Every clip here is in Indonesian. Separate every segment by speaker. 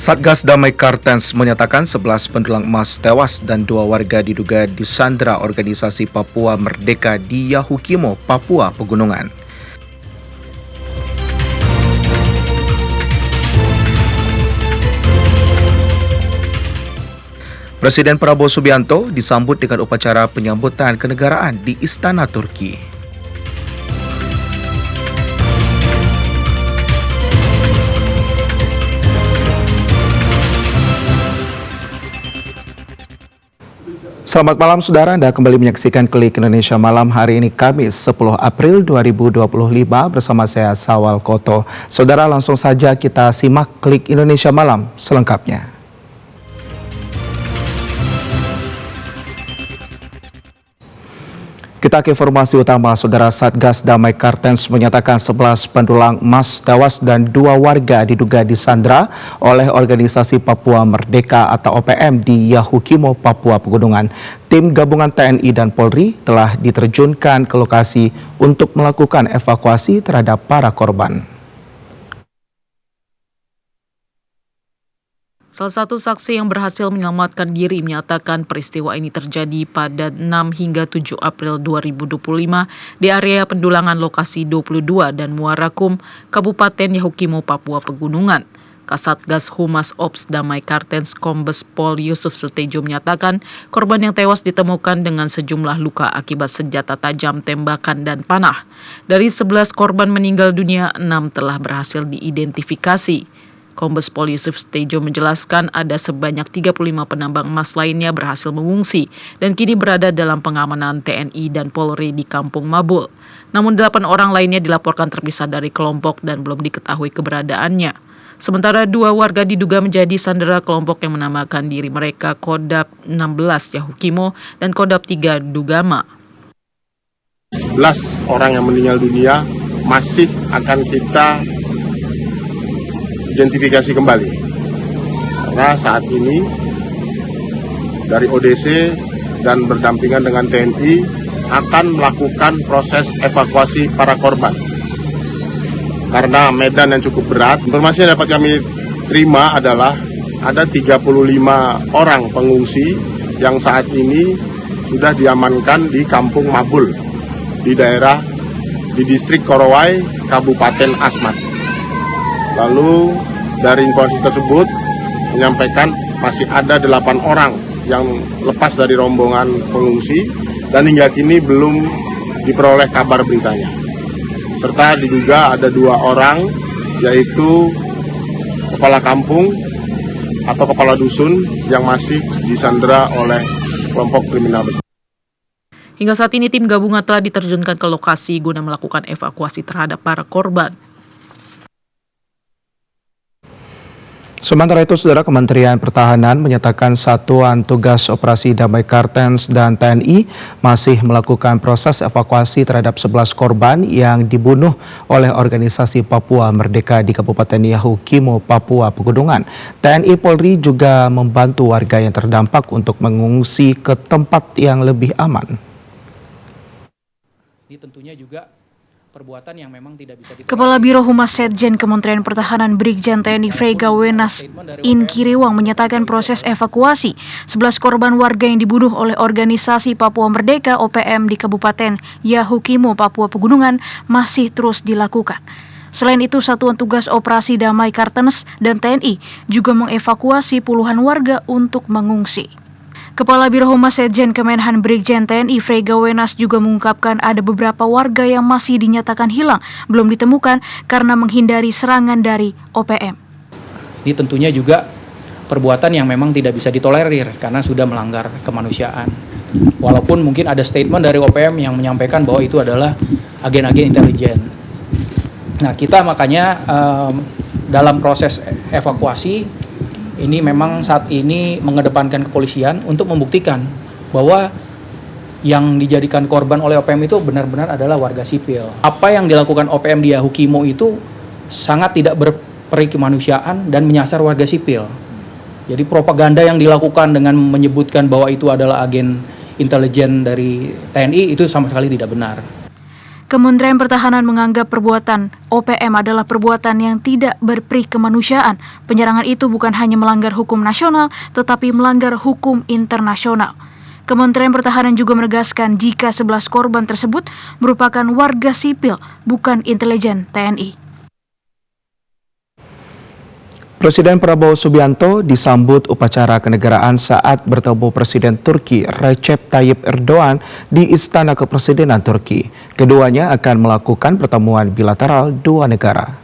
Speaker 1: Satgas Damai Kartens menyatakan 11 pendulang emas tewas dan 2 warga diduga disandera organisasi Papua Merdeka di Yahukimo, Papua Pegunungan. Presiden Prabowo Subianto disambut dengan upacara penyambutan kenegaraan di Istana Turki. Selamat malam saudara, Anda kembali menyaksikan Klik Indonesia Malam hari ini Kamis 10 April 2025 bersama saya Sawal Koto. Saudara, langsung saja kita simak Klik Indonesia Malam selengkapnya. Kita ke informasi utama, Saudara. Satgas Damai Kartens menyatakan 11 pendulang emas tewas dan 2 warga diduga disandera oleh organisasi Papua Merdeka atau OPM di Yahukimo, Papua Pegunungan. Tim gabungan TNI dan Polri telah diterjunkan ke lokasi untuk melakukan evakuasi terhadap para korban.
Speaker 2: Salah satu saksi yang berhasil menyelamatkan diri menyatakan peristiwa ini terjadi pada 6 hingga 7 April 2025 di area pendulangan lokasi 22 dan Muarakum, Kabupaten Yahukimo, Papua Pegunungan. Kasatgas Humas Ops Damai Kartens Kombes Pol Yusuf Sutejo menyatakan korban yang tewas ditemukan dengan sejumlah luka akibat senjata tajam, tembakan, dan panah. Dari 11 korban meninggal dunia, 6 telah berhasil diidentifikasi. Kombes Pol Yusuf Sutejo menjelaskan ada sebanyak 35 penambang emas lainnya berhasil mengungsi dan kini berada dalam pengamanan TNI dan Polri di Kampung Mabul. Namun 8 orang lainnya dilaporkan terpisah dari kelompok dan belum diketahui keberadaannya. Sementara 2 warga diduga menjadi sandera kelompok yang menamakan diri mereka Kodap 16 Yahukimo dan Kodap 3 Dugama.
Speaker 3: 11 orang yang meninggal dunia masih akan kita identifikasi kembali, karena saat ini dari ODC dan berdampingan dengan TNI akan melakukan proses evakuasi para korban karena medan yang cukup berat. Informasi yang dapat kami terima adalah ada 35 orang pengungsi yang saat ini sudah diamankan di Kampung Mabul di distrik Korowai, Kabupaten Asmat. Lalu dari informasi tersebut menyampaikan masih ada 8 orang yang lepas dari rombongan pengungsi dan hingga kini belum diperoleh kabar beritanya. Serta diduga ada 2 orang yaitu kepala kampung atau kepala dusun yang masih disandera oleh kelompok kriminal besar.
Speaker 2: Hingga saat ini tim gabungan telah diterjunkan ke lokasi guna melakukan evakuasi terhadap para korban.
Speaker 1: Sementara itu, Saudara, Kementerian Pertahanan menyatakan Satuan Tugas Operasi Damai Kartens dan TNI masih melakukan proses evakuasi terhadap 11 korban yang dibunuh oleh organisasi Papua Merdeka di Kabupaten Yahukimo, Papua Pegunungan. TNI Polri juga membantu warga yang terdampak untuk mengungsi ke tempat yang lebih aman.
Speaker 4: Ini tentunya juga perbuatan yang memang tidak bisa
Speaker 5: Kepala Biro Humas Setjen Kementerian Pertahanan Brigjen TNI Frega Wenas Inkiriwang menyatakan proses evakuasi 11 korban warga yang dibunuh oleh organisasi Papua Merdeka OPM di Kabupaten Yahukimo, Papua Pegunungan masih terus dilakukan. Selain itu, Satuan Tugas Operasi Damai Kartens dan TNI juga mengevakuasi puluhan warga untuk mengungsi. Kepala Biro Humas Setjen Kemenhan Brigjen TNI Frega Wenas juga mengungkapkan ada beberapa warga yang masih dinyatakan hilang, belum ditemukan karena menghindari serangan dari OPM.
Speaker 4: Ini tentunya juga perbuatan yang memang tidak bisa ditolerir karena sudah melanggar kemanusiaan. Walaupun mungkin ada statement dari OPM yang menyampaikan bahwa itu adalah agen-agen intelijen. Nah, kita makanya dalam proses evakuasi ini memang saat ini mengedepankan kepolisian untuk membuktikan bahwa yang dijadikan korban oleh OPM itu benar-benar adalah warga sipil. Apa yang dilakukan OPM di Yahukimo itu sangat tidak berperi kemanusiaan dan menyasar warga sipil. Jadi propaganda yang dilakukan dengan menyebutkan bahwa itu adalah agen intelijen dari TNI itu sama sekali tidak benar.
Speaker 5: Kementerian Pertahanan menganggap perbuatan OPM adalah perbuatan yang tidak berperi kemanusiaan. Penyerangan itu bukan hanya melanggar hukum nasional, tetapi melanggar hukum internasional. Kementerian Pertahanan juga menegaskan jika 11 korban tersebut merupakan warga sipil, bukan intelijen TNI.
Speaker 1: Presiden Prabowo Subianto disambut upacara kenegaraan saat bertemu Presiden Turki Recep Tayyip Erdogan di Istana Kepresidenan Turki. Keduanya akan melakukan pertemuan bilateral dua negara.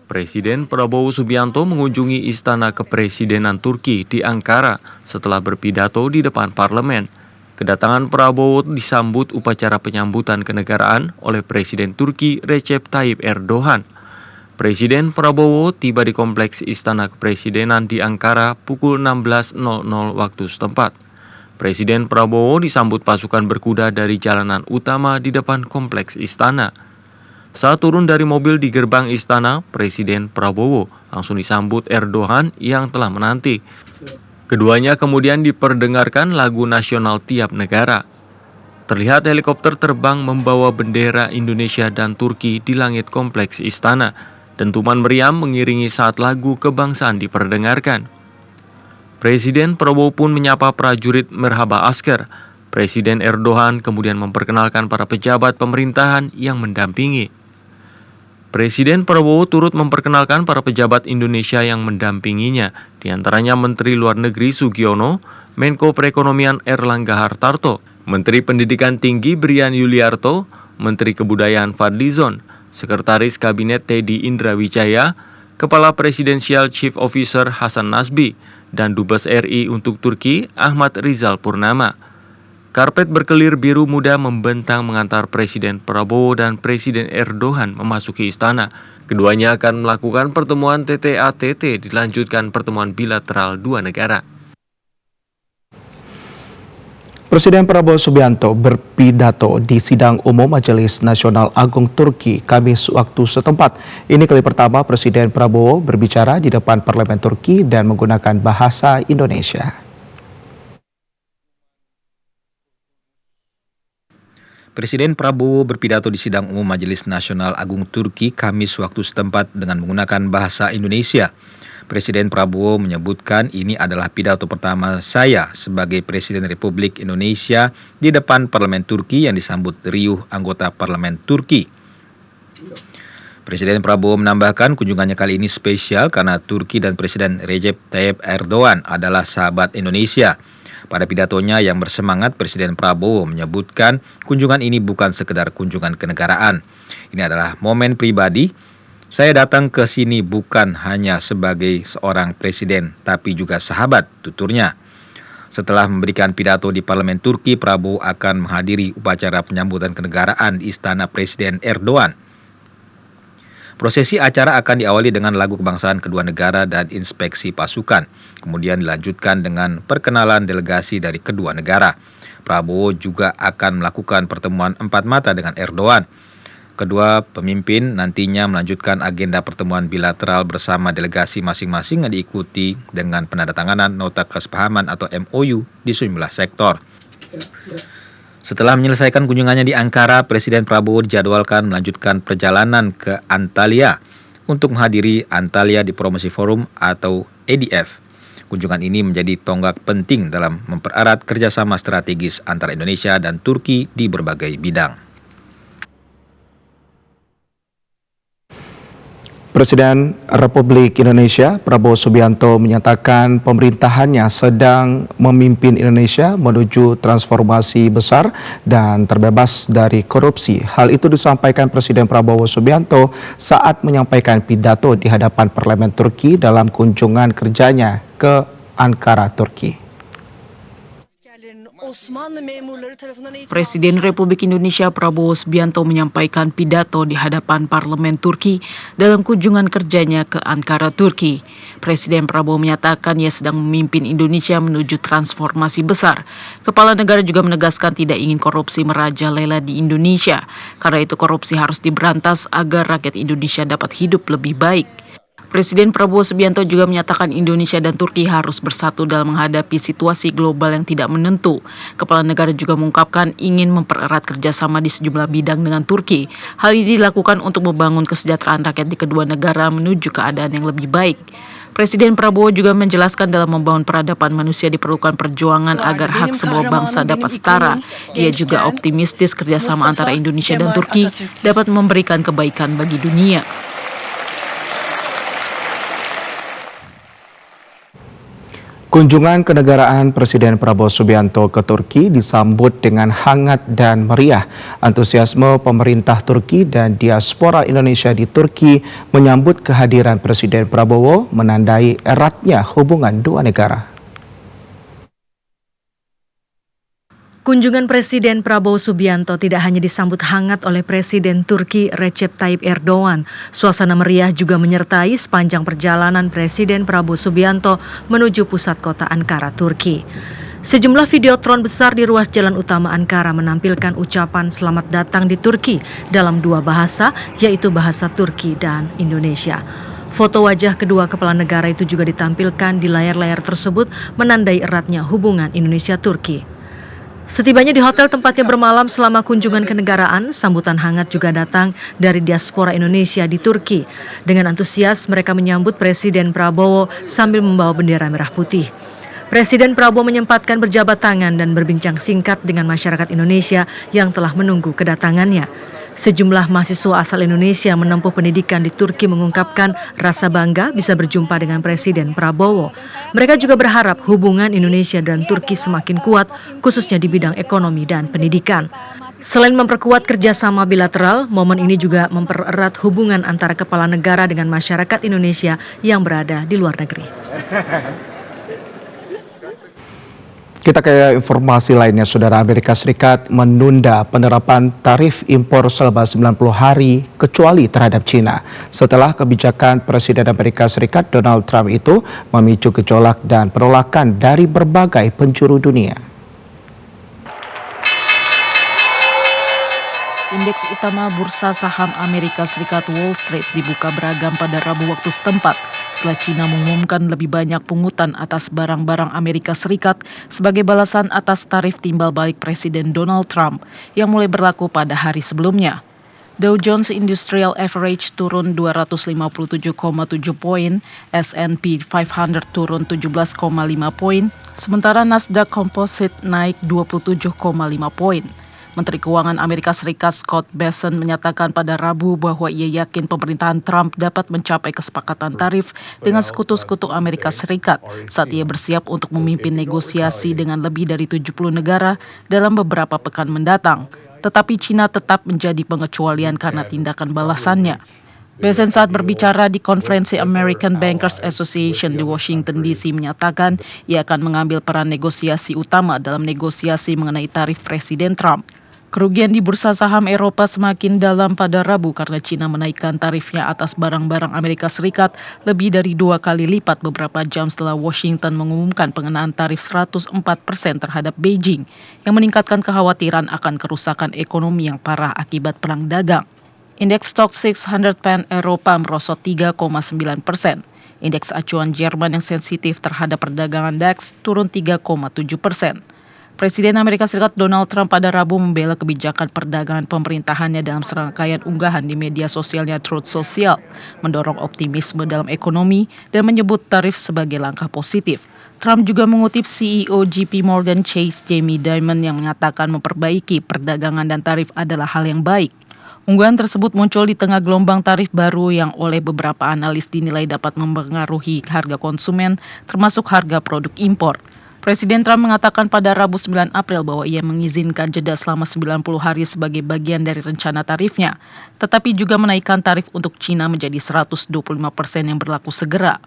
Speaker 6: Presiden Prabowo Subianto mengunjungi Istana Kepresidenan Turki di Ankara setelah berpidato di depan parlemen. Kedatangan Prabowo disambut upacara penyambutan kenegaraan oleh Presiden Turki Recep Tayyip Erdogan. Presiden Prabowo tiba di kompleks Istana Kepresidenan di Ankara pukul 16.00 waktu setempat. Presiden Prabowo disambut pasukan berkuda dari jalanan utama di depan kompleks istana. Saat turun dari mobil di gerbang istana, Presiden Prabowo langsung disambut Erdogan yang telah menanti. Keduanya kemudian diperdengarkan lagu nasional tiap negara. Terlihat helikopter terbang membawa bendera Indonesia dan Turki di langit kompleks istana. Dentuman meriam mengiringi saat lagu kebangsaan diperdengarkan. Presiden Prabowo pun menyapa prajurit Merhaba Asker. Presiden Erdogan kemudian memperkenalkan para pejabat pemerintahan yang mendampingi. Presiden Prabowo turut memperkenalkan para pejabat Indonesia yang mendampinginya, di antaranya Menteri Luar Negeri Sugiono, Menko Perekonomian Erlangga Hartarto, Menteri Pendidikan Tinggi Brian Yuliarto, Menteri Kebudayaan Fadlizon, Sekretaris Kabinet Teddy Indrawijaya, Kepala Presidensial Chief Officer Hasan Nasbi, dan Dubes RI untuk Turki Ahmad Rizal Purnama. Karpet berkelir biru muda membentang mengantar Presiden Prabowo dan Presiden Erdogan memasuki istana. Keduanya akan melakukan pertemuan TT-ATT dilanjutkan pertemuan bilateral dua negara.
Speaker 1: Presiden Prabowo Subianto berpidato di sidang umum Majelis Nasional Agung Turki Kamis waktu setempat. Ini kali pertama Presiden Prabowo berbicara di depan parlemen Turki dan menggunakan bahasa Indonesia.
Speaker 7: Presiden Prabowo berpidato di sidang umum Majelis Nasional Agung Turki Kamis waktu setempat dengan menggunakan bahasa Indonesia. Presiden Prabowo menyebutkan ini adalah pidato pertama saya sebagai Presiden Republik Indonesia di depan parlemen Turki yang disambut riuh anggota parlemen Turki. Presiden Prabowo menambahkan kunjungannya kali ini spesial karena Turki dan Presiden Recep Tayyip Erdogan adalah sahabat Indonesia. Pada pidatonya yang bersemangat, Presiden Prabowo menyebutkan kunjungan ini bukan sekedar kunjungan kenegaraan. Ini adalah momen pribadi. Saya datang ke sini bukan hanya sebagai seorang presiden, tapi juga sahabat, tuturnya. Setelah memberikan pidato di parlemen Turki, Prabowo akan menghadiri upacara penyambutan kenegaraan di Istana Presiden Erdogan. Prosesi acara akan diawali dengan lagu kebangsaan kedua negara dan inspeksi pasukan. Kemudian dilanjutkan dengan perkenalan delegasi dari kedua negara. Prabowo juga akan melakukan pertemuan empat mata dengan Erdogan. Kedua pemimpin nantinya melanjutkan agenda pertemuan bilateral bersama delegasi masing-masing yang diikuti dengan penandatanganan nota kesepahaman atau MOU di sejumlah sektor. Setelah menyelesaikan kunjungannya di Ankara, Presiden Prabowo dijadwalkan melanjutkan perjalanan ke Antalya untuk menghadiri Antalya Diplomacy Forum atau ADF. Kunjungan ini menjadi tonggak penting dalam mempererat kerjasama strategis antara Indonesia dan Turki di berbagai bidang.
Speaker 1: Presiden Republik Indonesia Prabowo Subianto menyatakan pemerintahannya sedang memimpin Indonesia menuju transformasi besar dan terbebas dari korupsi. Hal itu disampaikan Presiden Prabowo Subianto saat menyampaikan pidato di hadapan parlemen Turki dalam kunjungan kerjanya ke Ankara, Turki.
Speaker 2: Presiden Republik Indonesia Prabowo Subianto menyampaikan pidato di hadapan parlemen Turki dalam kunjungan kerjanya ke Ankara, Turki. Presiden Prabowo menyatakan ia sedang memimpin Indonesia menuju transformasi besar. Kepala negara juga menegaskan tidak ingin korupsi merajalela di Indonesia. Karena itu korupsi harus diberantas agar rakyat Indonesia dapat hidup lebih baik. Presiden Prabowo Subianto juga menyatakan Indonesia dan Turki harus bersatu dalam menghadapi situasi global yang tidak menentu. Kepala negara juga mengungkapkan ingin mempererat kerjasama di sejumlah bidang dengan Turki. Hal ini dilakukan untuk membangun kesejahteraan rakyat di kedua negara menuju keadaan yang lebih baik. Presiden Prabowo juga menjelaskan dalam membangun peradaban manusia diperlukan perjuangan agar hak semua bangsa dapat setara. Ia juga optimistis kerjasama antara Indonesia dan Turki dapat memberikan kebaikan bagi dunia.
Speaker 1: Kunjungan kenegaraan Presiden Prabowo Subianto ke Turki disambut dengan hangat dan meriah. Antusiasme pemerintah Turki dan diaspora Indonesia di Turki menyambut kehadiran Presiden Prabowo menandai eratnya hubungan dua negara.
Speaker 8: Kunjungan Presiden Prabowo Subianto tidak hanya disambut hangat oleh Presiden Turki Recep Tayyip Erdogan. Suasana meriah juga menyertai sepanjang perjalanan Presiden Prabowo Subianto menuju pusat kota Ankara, Turki. Sejumlah videotron besar di ruas jalan utama Ankara menampilkan ucapan selamat datang di Turki dalam dua bahasa, yaitu bahasa Turki dan Indonesia. Foto wajah kedua kepala negara itu juga ditampilkan di layar-layar tersebut menandai eratnya hubungan Indonesia-Turki. Setibanya di hotel tempatnya bermalam selama kunjungan kenegaraan, sambutan hangat juga datang dari diaspora Indonesia di Turki. Dengan antusias mereka menyambut Presiden Prabowo sambil membawa bendera merah putih. Presiden Prabowo menyempatkan berjabat tangan dan berbincang singkat dengan masyarakat Indonesia yang telah menunggu kedatangannya. Sejumlah mahasiswa asal Indonesia menempuh pendidikan di Turki mengungkapkan rasa bangga bisa berjumpa dengan Presiden Prabowo. Mereka juga berharap hubungan Indonesia dan Turki semakin kuat, khususnya di bidang ekonomi dan pendidikan. Selain memperkuat kerjasama bilateral, momen ini juga mempererat hubungan antara kepala negara dengan masyarakat Indonesia yang berada di luar negeri.
Speaker 1: Kita ke informasi lainnya, Saudara. Amerika Serikat menunda penerapan tarif impor selama 90 hari kecuali terhadap China setelah kebijakan Presiden Amerika Serikat Donald Trump itu memicu gejolak dan penolakan dari berbagai penjuru dunia.
Speaker 2: Indeks utama bursa saham Amerika Serikat Wall Street dibuka beragam pada Rabu waktu setempat setelah China mengumumkan lebih banyak pungutan atas barang-barang Amerika Serikat sebagai balasan atas tarif timbal balik Presiden Donald Trump yang mulai berlaku pada hari sebelumnya. Dow Jones Industrial Average turun 257,7 poin, S&P 500 turun 17,5 poin, sementara Nasdaq Composite naik 27,5 poin. Menteri Keuangan Amerika Serikat Scott Bessent menyatakan pada Rabu bahwa ia yakin pemerintahan Trump dapat mencapai kesepakatan tarif dengan sekutu-sekutu Amerika Serikat saat ia bersiap untuk memimpin negosiasi dengan lebih dari 70 negara dalam beberapa pekan mendatang. Tetapi China tetap menjadi pengecualian karena tindakan balasannya. Bessent saat berbicara di konferensi American Bankers Association di Washington DC menyatakan ia akan mengambil peran negosiasi utama dalam negosiasi mengenai tarif Presiden Trump. Kerugian di bursa saham Eropa semakin dalam pada Rabu karena China menaikkan tarifnya atas barang-barang Amerika Serikat lebih dari 2 kali lipat beberapa jam setelah Washington mengumumkan pengenaan tarif 104% terhadap Beijing yang meningkatkan kekhawatiran akan kerusakan ekonomi yang parah akibat perang dagang. Indeks Stoxx 600 Pen Eropa merosot 3,9%. Indeks acuan Jerman yang sensitif terhadap perdagangan DAX turun 3,7%. Presiden Amerika Serikat Donald Trump pada Rabu membela kebijakan perdagangan pemerintahannya dalam serangkaian unggahan di media sosialnya Truth Social, mendorong optimisme dalam ekonomi dan menyebut tarif sebagai langkah positif. Trump juga mengutip CEO JP Morgan Chase Jamie Dimon yang mengatakan memperbaiki perdagangan dan tarif adalah hal yang baik. Unggahan tersebut muncul di tengah gelombang tarif baru yang oleh beberapa analis dinilai dapat mempengaruhi harga konsumen, termasuk harga produk impor. Presiden Trump mengatakan pada Rabu 9 April bahwa ia mengizinkan jeda selama 90 hari sebagai bagian dari rencana tarifnya, tetapi juga menaikkan tarif untuk China menjadi 125% yang berlaku segera.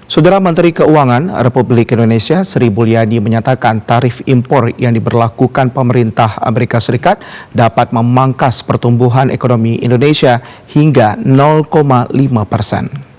Speaker 1: Saudara Menteri Keuangan Republik Indonesia Sri Mulyani menyatakan tarif impor yang diberlakukan pemerintah Amerika Serikat dapat memangkas pertumbuhan ekonomi Indonesia hingga 0,5%.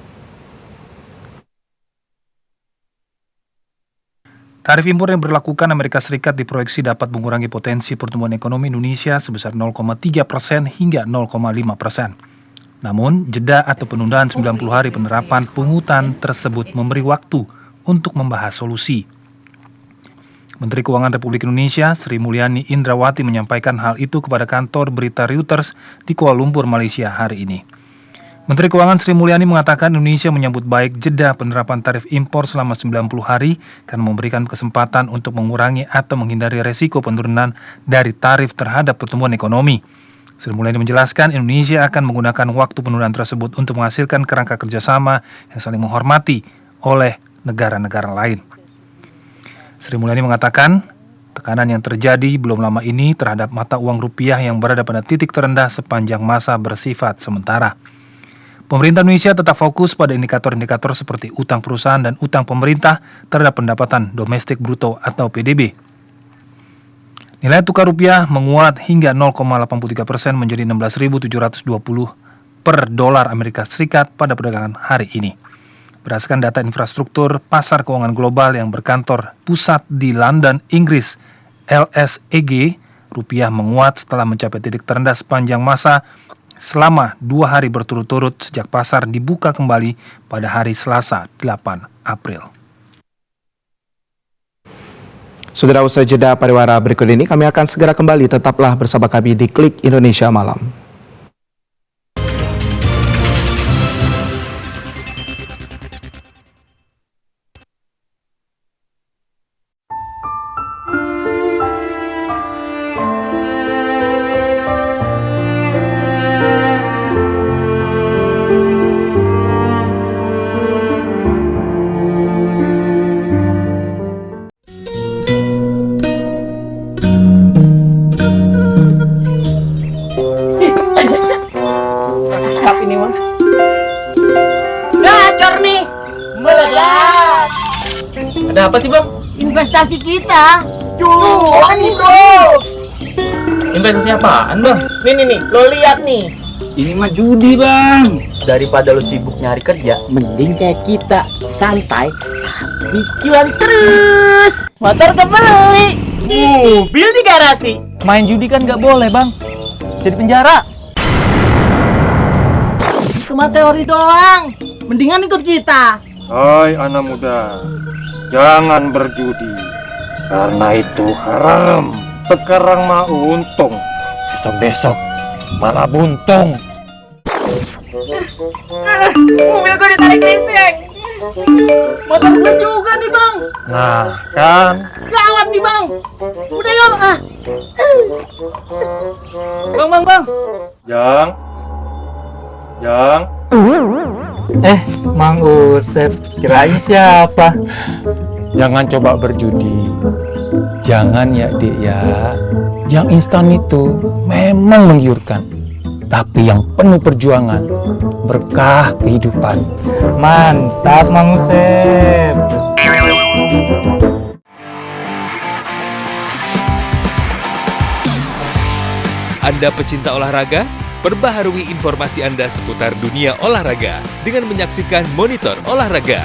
Speaker 9: Tarif impor yang berlakukan Amerika Serikat diproyeksi dapat mengurangi potensi pertumbuhan ekonomi Indonesia sebesar 0,3% hingga 0,5%. Namun, jeda atau penundaan 90 hari penerapan pungutan tersebut memberi waktu untuk membahas solusi. Menteri Keuangan Republik Indonesia, Sri Mulyani Indrawati menyampaikan hal itu kepada kantor berita Reuters di Kuala Lumpur, Malaysia hari ini. Menteri Keuangan Sri Mulyani mengatakan Indonesia menyambut baik jeda penerapan tarif impor selama 90 hari karena memberikan kesempatan untuk mengurangi atau menghindari resiko penurunan dari tarif terhadap pertumbuhan ekonomi. Sri Mulyani menjelaskan Indonesia akan menggunakan waktu penundaan tersebut untuk menghasilkan kerangka kerjasama yang saling menghormati oleh negara-negara lain. Sri Mulyani mengatakan tekanan yang terjadi belum lama ini terhadap mata uang rupiah yang berada pada titik terendah sepanjang masa bersifat sementara. Pemerintah Indonesia tetap fokus pada indikator-indikator seperti utang perusahaan dan utang pemerintah terhadap pendapatan domestik bruto atau PDB. Nilai tukar rupiah menguat hingga 0,83% menjadi 16.720 per dolar Amerika Serikat pada perdagangan hari ini. Berdasarkan data infrastruktur pasar keuangan global yang berkantor pusat di London, Inggris, LSEG, rupiah menguat setelah mencapai titik terendah sepanjang masa selama 2 hari berturut-turut sejak pasar dibuka kembali pada hari Selasa 8 April.
Speaker 1: Saudara, usai jeda pariwara berikut ini kami akan segera kembali. Tetaplah bersama kami di Klik Indonesia Malam.
Speaker 10: Ada apa sih, Bang?
Speaker 11: Investasi kita. Cuan nih, bro.
Speaker 10: Investasi apaan, Bang?
Speaker 11: Nih, lo lihat nih.
Speaker 10: Ini mah judi, Bang. Daripada lo sibuk nyari kerja,
Speaker 11: Mending kayak kita, santai, tapi cuan terus. Motor kebeli, mobil di garasi.
Speaker 10: main judi kan nggak boleh, Bang. Jadi penjara.
Speaker 11: Itu mah teori doang. Mendingan ikut kita.
Speaker 12: Hai anak muda, jangan berjudi, karena itu haram. Sekarang mah untung, besok-besok malah buntung.
Speaker 11: Mobil gue ditarik listrik. Motor gue juga nih, Bang.
Speaker 12: Nah kan,
Speaker 11: Gawat nih, Bang. Udah yuk, ah.
Speaker 10: Bang.
Speaker 12: Jang,
Speaker 10: Mang Usep, kirain siapa?
Speaker 12: jangan coba berjudi. Jangan ya, Dek ya. Yang instan itu memang menggiurkan, tapi yang penuh perjuangan, berkah kehidupan.
Speaker 10: Mantap, Mang Usep.
Speaker 13: Anda pecinta olahraga? Perbaharui informasi Anda seputar dunia olahraga dengan menyaksikan Monitor Olahraga.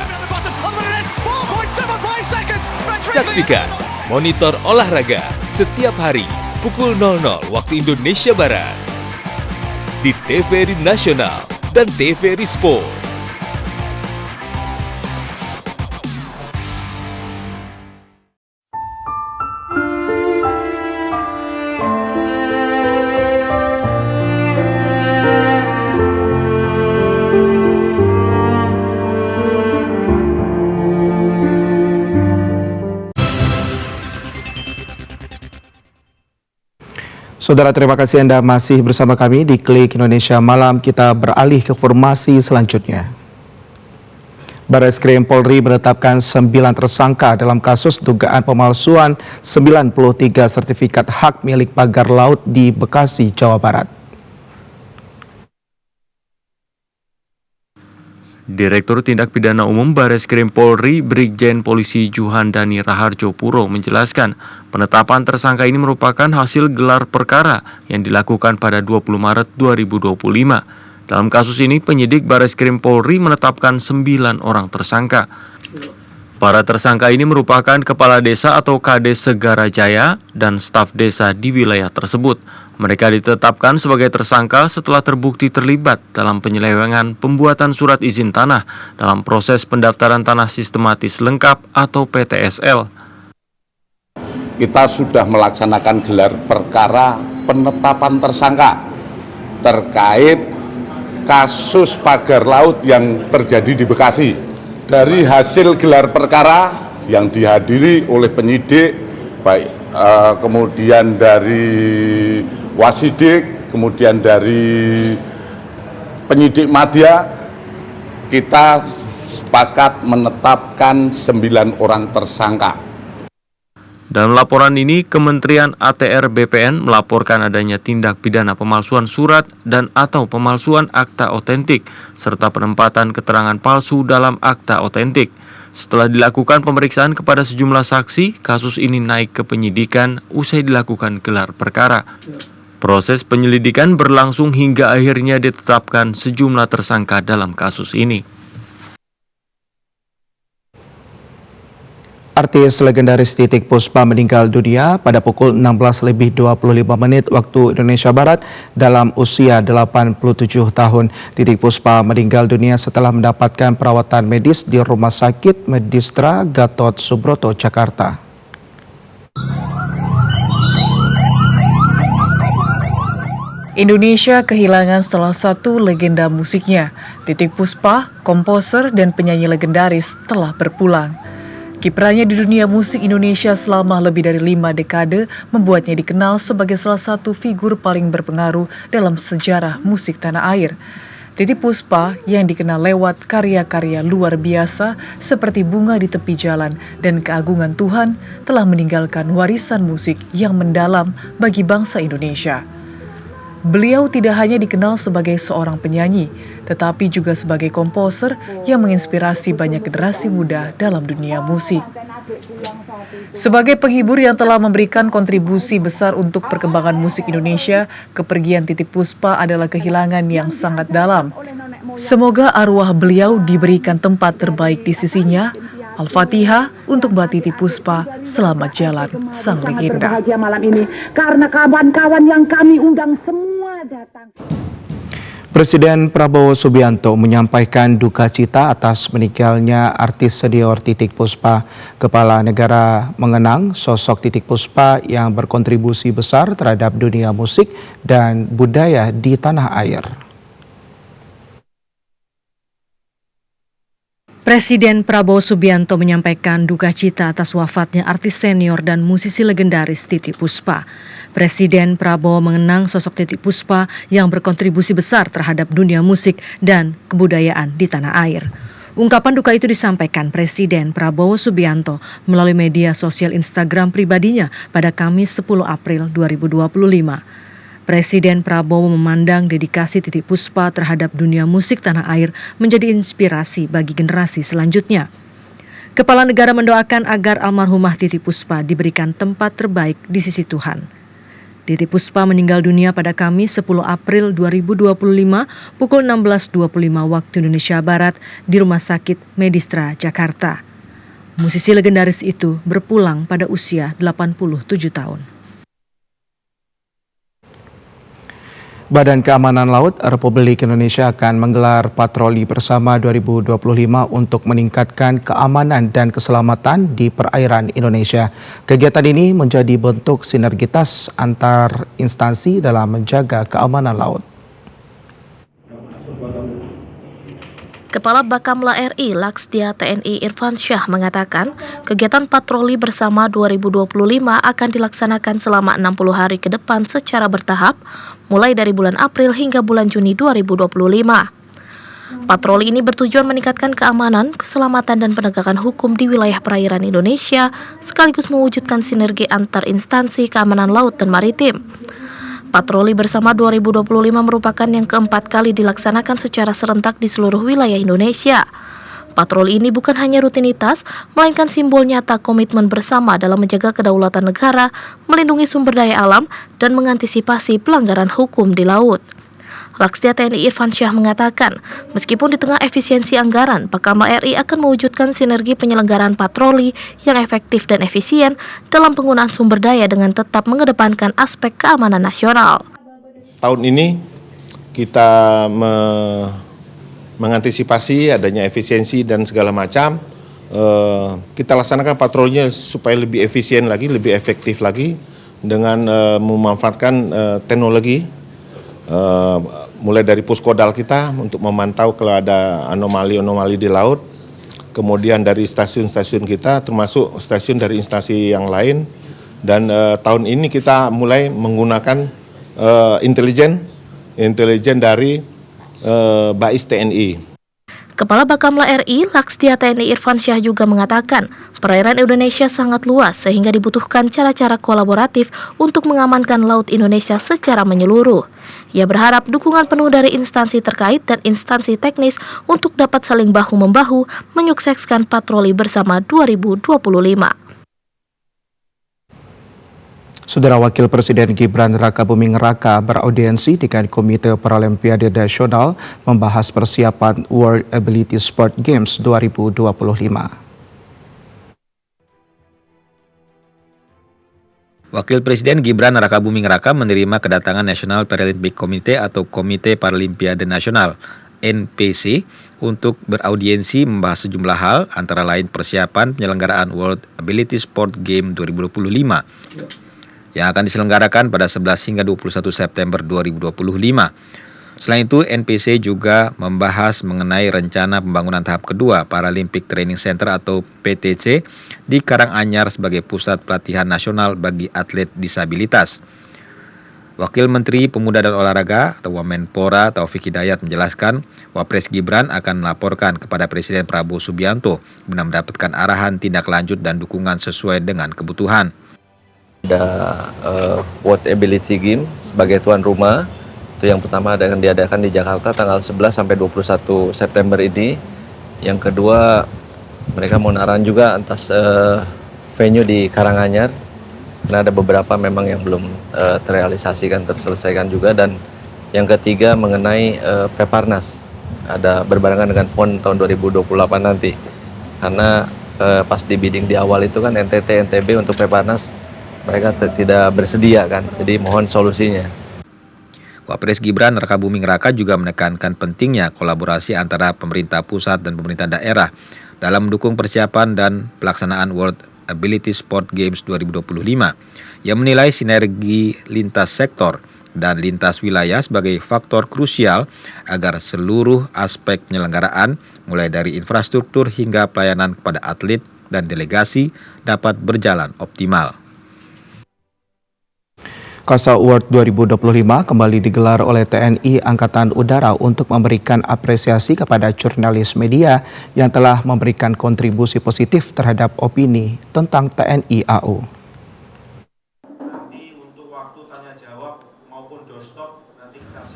Speaker 13: Saksikan Monitor Olahraga setiap hari pukul 00 waktu Indonesia Barat di TVRI Nasional dan TVRI Sport.
Speaker 1: Saudara, terima kasih Anda masih bersama kami di Klik Indonesia Malam. Kita beralih ke informasi selanjutnya. Barreskrim Polri menetapkan 9 tersangka dalam kasus dugaan pemalsuan 93 sertifikat hak milik pagar laut di Bekasi, Jawa Barat.
Speaker 6: Direktur Tindak Pidana Umum Barreskrim Polri Brigjen Polisi Juhandani Raharjo Puro menjelaskan penetapan tersangka ini merupakan hasil gelar perkara yang dilakukan pada 20 Maret 2025. Dalam kasus ini penyidik Barreskrim Polri menetapkan 9 orang tersangka. Para tersangka ini merupakan kepala desa atau Kades Segara Jaya dan staf desa di wilayah tersebut. Mereka ditetapkan sebagai tersangka setelah terbukti terlibat dalam penyelewengan pembuatan surat izin tanah dalam proses pendaftaran tanah sistematis lengkap atau PTSL.
Speaker 14: Kita sudah melaksanakan gelar perkara penetapan tersangka terkait kasus pagar laut yang terjadi di Bekasi. Dari hasil gelar perkara yang dihadiri oleh penyidik, baik kemudian dari Wasidik, kemudian dari penyidik Madya, kita sepakat menetapkan 9 orang tersangka.
Speaker 6: Dalam laporan ini, Kementerian ATR BPN melaporkan adanya tindak pidana pemalsuan surat dan atau pemalsuan akta otentik, serta penempatan keterangan palsu dalam akta otentik. Setelah dilakukan pemeriksaan kepada sejumlah saksi, kasus ini naik ke penyidikan usai dilakukan gelar perkara. Proses penyelidikan berlangsung hingga akhirnya ditetapkan sejumlah tersangka dalam kasus ini.
Speaker 1: Artis legendaris Titiek Puspa meninggal dunia pada pukul 16.25 waktu Indonesia Barat dalam usia 87 tahun. Titiek Puspa meninggal dunia setelah mendapatkan perawatan medis di Rumah Sakit Medistra Gatot Subroto, Jakarta.
Speaker 2: Indonesia kehilangan salah satu legenda musiknya. Titiek Puspa, komposer dan penyanyi legendaris, telah berpulang. Kiprahnya di dunia musik Indonesia selama lebih dari 5 dekade membuatnya dikenal sebagai salah satu figur paling berpengaruh dalam sejarah musik tanah air. Titiek Puspa yang dikenal lewat karya-karya luar biasa seperti Bunga di Tepi Jalan dan Keagungan Tuhan telah meninggalkan warisan musik yang mendalam bagi bangsa Indonesia. Beliau tidak hanya dikenal sebagai seorang penyanyi, tetapi juga sebagai komposer yang menginspirasi banyak generasi muda dalam dunia musik. Sebagai penghibur yang telah memberikan kontribusi besar untuk perkembangan musik Indonesia, kepergian Titiek Puspa adalah kehilangan yang sangat dalam. Semoga arwah beliau diberikan tempat terbaik di sisinya. Al-Fatihah untuk Mbak Titiek Puspa, selamat jalan sang legenda.
Speaker 15: Berbahagia malam ini karena kawan-kawan yang kami undang semua datang.
Speaker 1: Presiden Prabowo Subianto menyampaikan duka cita atas meninggalnya artis senior Titiek Puspa. Kepala negara mengenang sosok Titiek Puspa yang berkontribusi besar terhadap dunia musik dan budaya di tanah air.
Speaker 8: Presiden Prabowo Subianto menyampaikan duka cita atas wafatnya artis senior dan musisi legendaris Titiek Puspa. Presiden Prabowo mengenang sosok Titiek Puspa yang berkontribusi besar terhadap dunia musik dan kebudayaan di tanah air. Ungkapan duka itu disampaikan Presiden Prabowo Subianto melalui media sosial Instagram pribadinya pada Kamis 10 April 2025. Presiden Prabowo memandang dedikasi Titiek Puspa terhadap dunia musik tanah air menjadi inspirasi bagi generasi selanjutnya. Kepala negara mendoakan agar almarhumah Titiek Puspa diberikan tempat terbaik di sisi Tuhan. Titiek Puspa meninggal dunia pada Kamis 10 April 2025 pukul 16.25 waktu Indonesia Barat di Rumah Sakit Medistra, Jakarta. Musisi legendaris itu berpulang pada usia 87 tahun.
Speaker 1: Badan Keamanan Laut Republik Indonesia akan menggelar patroli bersama 2025 untuk meningkatkan keamanan dan keselamatan di perairan Indonesia. Kegiatan ini menjadi bentuk sinergitas antar instansi dalam menjaga keamanan laut.
Speaker 16: Kepala Bakamla RI Laksdia TNI Irfan Syah mengatakan, kegiatan patroli bersama 2025 akan dilaksanakan selama 60 hari ke depan secara bertahap, mulai dari bulan April hingga bulan Juni 2025. Patroli ini bertujuan meningkatkan keamanan, keselamatan dan penegakan hukum di wilayah perairan Indonesia, sekaligus mewujudkan sinergi antar instansi keamanan laut dan maritim. Patroli bersama 2025 merupakan yang keempat kali dilaksanakan secara serentak di seluruh wilayah Indonesia. Patroli ini bukan hanya rutinitas, melainkan simbol nyata komitmen bersama dalam menjaga kedaulatan negara, melindungi sumber daya alam, dan mengantisipasi pelanggaran hukum di laut. Laksdia TNI Irfansyah mengatakan, meskipun di tengah efisiensi anggaran, Bakamla RI akan mewujudkan sinergi penyelenggaraan patroli yang efektif dan efisien dalam penggunaan sumber daya dengan tetap mengedepankan aspek keamanan nasional.
Speaker 3: Tahun ini kita mengantisipasi adanya efisiensi dan segala macam. Kita laksanakan patrolinya supaya lebih efisien lagi, lebih efektif lagi dengan memanfaatkan teknologi, mulai dari puskodal kita untuk memantau kalau ada anomali-anomali di laut, kemudian dari stasiun-stasiun kita termasuk stasiun dari instansi yang lain, dan tahun ini kita mulai menggunakan intelijen dari BAIS TNI.
Speaker 16: Kepala Bakamla RI, Laksdia TNI Irfansyah juga mengatakan, perairan Indonesia sangat luas sehingga dibutuhkan cara-cara kolaboratif untuk mengamankan laut Indonesia secara menyeluruh. Ia berharap dukungan penuh dari instansi terkait dan instansi teknis untuk dapat saling bahu-membahu menyukseskan patroli bersama 2025.
Speaker 1: Saudara Wakil Presiden Gibran Rakabuming Raka beraudiensi dengan Komite Paralimpiade Nasional membahas persiapan World Ability Sport Games 2025.
Speaker 7: Wakil Presiden Gibran Rakabuming Raka menerima kedatangan National Paralympic Committee atau Komite Paralimpiade Nasional NPC untuk beraudiensi membahas sejumlah hal, antara lain persiapan penyelenggaraan World Ability Sport Game 2025 yang akan diselenggarakan pada 11 hingga 21 September 2025. Selain itu, NPC juga membahas mengenai rencana pembangunan tahap kedua Paralympic Training Center atau PTC di Karanganyar sebagai pusat pelatihan nasional bagi atlet disabilitas. Wakil Menteri Pemuda dan Olahraga atau Wamenpora Taufik Hidayat menjelaskan, Wapres Gibran akan melaporkan kepada Presiden Prabowo Subianto guna mendapatkan arahan tindak lanjut dan dukungan sesuai dengan kebutuhan.
Speaker 17: Ada World Ability Game sebagai tuan rumah. Itu yang pertama akan diadakan di Jakarta tanggal 11 sampai 21 September ini. Yang kedua, mereka mau arahan juga atas venue di Karanganyar. Karena ada beberapa memang yang belum terrealisasikan, terselesaikan juga. Dan yang ketiga mengenai Peparnas. Ada berbarengan dengan PON tahun 2028 nanti. Karena pas di bidding di awal itu kan NTT, NTB untuk Peparnas mereka tidak bersedia kan, jadi mohon solusinya.
Speaker 7: Wapres Gibran Rakabuming Raka juga menekankan pentingnya kolaborasi antara pemerintah pusat dan pemerintah daerah dalam mendukung persiapan dan pelaksanaan World Ability Sport Games 2025. Ia menilai sinergi lintas sektor dan lintas wilayah sebagai faktor krusial agar seluruh aspek penyelenggaraan, mulai dari infrastruktur hingga pelayanan kepada atlet dan delegasi, dapat berjalan optimal.
Speaker 1: KASA Award 2025 kembali digelar oleh TNI Angkatan Udara untuk memberikan apresiasi kepada jurnalis media yang telah memberikan kontribusi positif terhadap opini tentang TNI AU.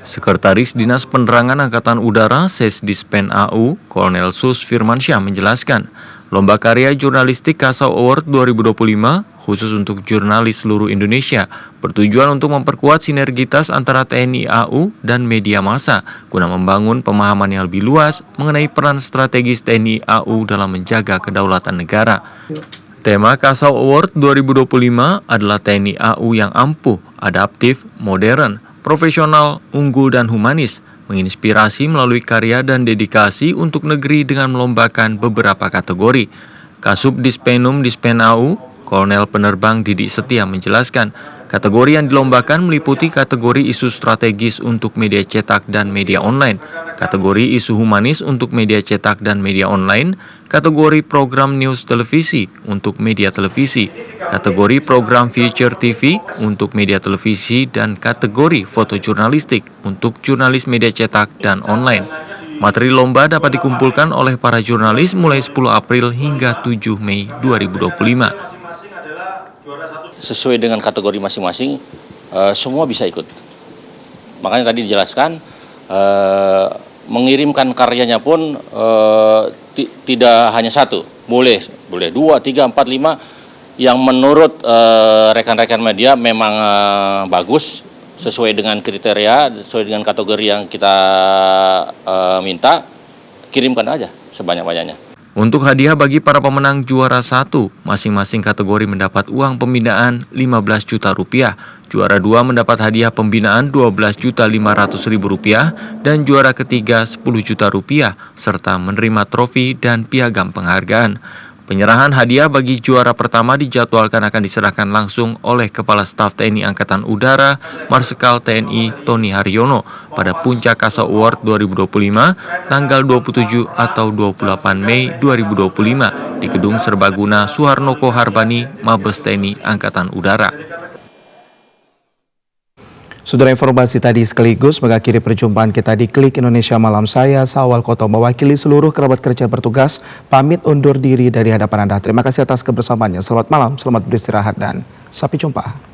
Speaker 6: Sekretaris Dinas Penerangan Angkatan Udara Sesdispen AU, Kolonel Sus Firmansyah menjelaskan, Lomba Karya Jurnalistik KASA Award 2025 khusus untuk jurnalis seluruh Indonesia bertujuan untuk memperkuat sinergitas antara TNI AU dan media massa guna membangun pemahaman yang lebih luas mengenai peran strategis TNI AU dalam menjaga kedaulatan negara. Tema KASA Award 2025 adalah TNI AU yang ampuh, adaptif, modern, profesional, unggul dan humanis, menginspirasi melalui karya dan dedikasi untuk negeri dengan melombakan beberapa kategori. Kasub Dispenum Dispen AU, Kolonel Penerbang Didi Setia menjelaskan, kategori yang dilombakan meliputi kategori isu strategis untuk media cetak dan media online, kategori isu humanis untuk media cetak dan media online, kategori program news televisi untuk media televisi, kategori program feature TV untuk media televisi, dan kategori foto jurnalistik untuk jurnalis media cetak dan online. Materi lomba dapat dikumpulkan oleh para jurnalis mulai 10 April hingga 7 Mei 2025.
Speaker 18: Sesuai dengan kategori masing-masing, semua bisa ikut. Makanya tadi dijelaskan, mengirimkan karyanya pun tidak hanya satu, boleh 2, 3, 4, 5 yang menurut rekan-rekan media memang bagus, sesuai dengan kriteria, sesuai dengan kategori yang kita minta, kirimkan aja sebanyak-banyaknya.
Speaker 6: Untuk hadiah bagi para pemenang juara 1, masing-masing kategori mendapat uang pembinaan Rp15 juta. Juara 2 mendapat hadiah pembinaan Rp12.500.000 dan juara ketiga Rp10 juta serta menerima trofi dan piagam penghargaan. Penyerahan hadiah bagi juara pertama dijadwalkan akan diserahkan langsung oleh Kepala Staf TNI Angkatan Udara Marsikal TNI Tony Haryono pada Puncak Kasa Award 2025 tanggal 27 atau 28 Mei 2025 di Gedung Serbaguna Suharnoko Harbani, Mabes TNI Angkatan Udara.
Speaker 1: Saudara, informasi tadi sekaligus mengakhiri perjumpaan kita di Klik Indonesia Malam. Saya Sawal Koto mewakili seluruh kerabat kerja bertugas pamit undur diri dari hadapan Anda. Terima kasih atas kebersamaannya. Selamat malam, selamat beristirahat dan sampai jumpa.